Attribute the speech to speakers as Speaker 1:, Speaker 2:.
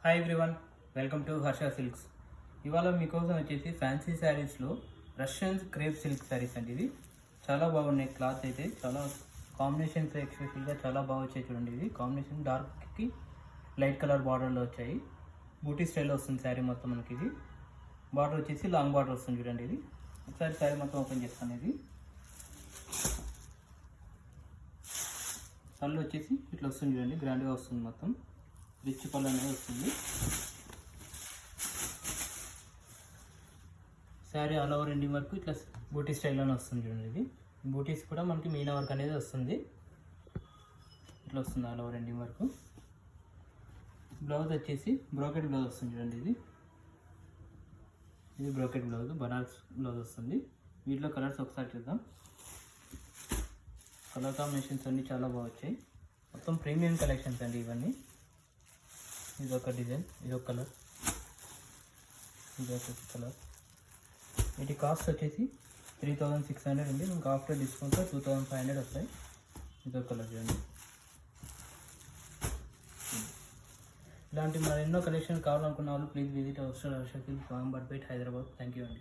Speaker 1: Hi everyone, welcome to Harsha silks. ఇవాళ మీకోసం వచ్చేసి ఫ్యాన్సీ శారీస్లో రష్యన్ క్రేప్ సిల్క్ శారీస్ అండి. ఇది చాలా బాగున్నాయి. క్లాత్ అయితే చాలా కాంబినేషన్స్ ఎక్స్పెషల్గా చాలా బాగా వచ్చాయి. చూడండి, ఇది కాంబినేషన్ డార్క్కి లైట్ కలర్ బార్డర్లో వచ్చాయి. బూటీ స్టైల్లో వస్తుంది శారీ మొత్తం. మనకి ఇది బార్డర్ వచ్చేసి లాంగ్ బార్డర్ వస్తుంది. చూడండి, ఇది ఒకసారి శారీ మొత్తం ఓపెన్ చేస్తాను. ఇది కళ్ళు వచ్చేసి ఇట్లా వస్తుంది. చూడండి, గ్రాండ్గా వస్తుంది. మొత్తం రిచ్ కలర్ అనేది వస్తుంది. శారీ ఆల్ ఓవర్ ఎండింగ్ వరకు ఇట్లా బూటీ స్టైల్లోనే వస్తుంది. చూడండి, ఇది బూటీస్ కూడా మనకి మీనా వర్క్ అనేది వస్తుంది. ఇట్లా వస్తుంది ఆల్ ఓవర్ ఎండింగ్ వరకు. బ్లౌజ్ వచ్చేసి బ్రోకెట్ బ్లౌజ్ వస్తుంది. చూడండి, ఇది బ్రోకెట్ బ్లౌజ్, బనారస్ బ్లౌజ్ వస్తుంది. వీటిలో కలర్స్ ఒకసారి చూద్దాం. కలర్ కాంబినేషన్స్ అన్నీ చాలా బాగా వచ్చాయి. మొత్తం ప్రీమియం కలెక్షన్స్ అండి ఇవన్నీ. ఇది ఒక డిజైన్, ఇది ఒక కలర్, ఇది ఒక కలర్. వీటి కాస్ట్ వచ్చేసి 3600 ఉంది. మనకు ఆఫ్టర్ డిస్కౌంట్లో 2500 వస్తాయి. ఇది ఒక కలర్. చూడండి, ఇలాంటి మరెన్నో కలెక్షన్ కావాలనుకున్న వాళ్ళు please visit our store Harsha Silks, Amberpet, Hyderabad. Thank you అండి.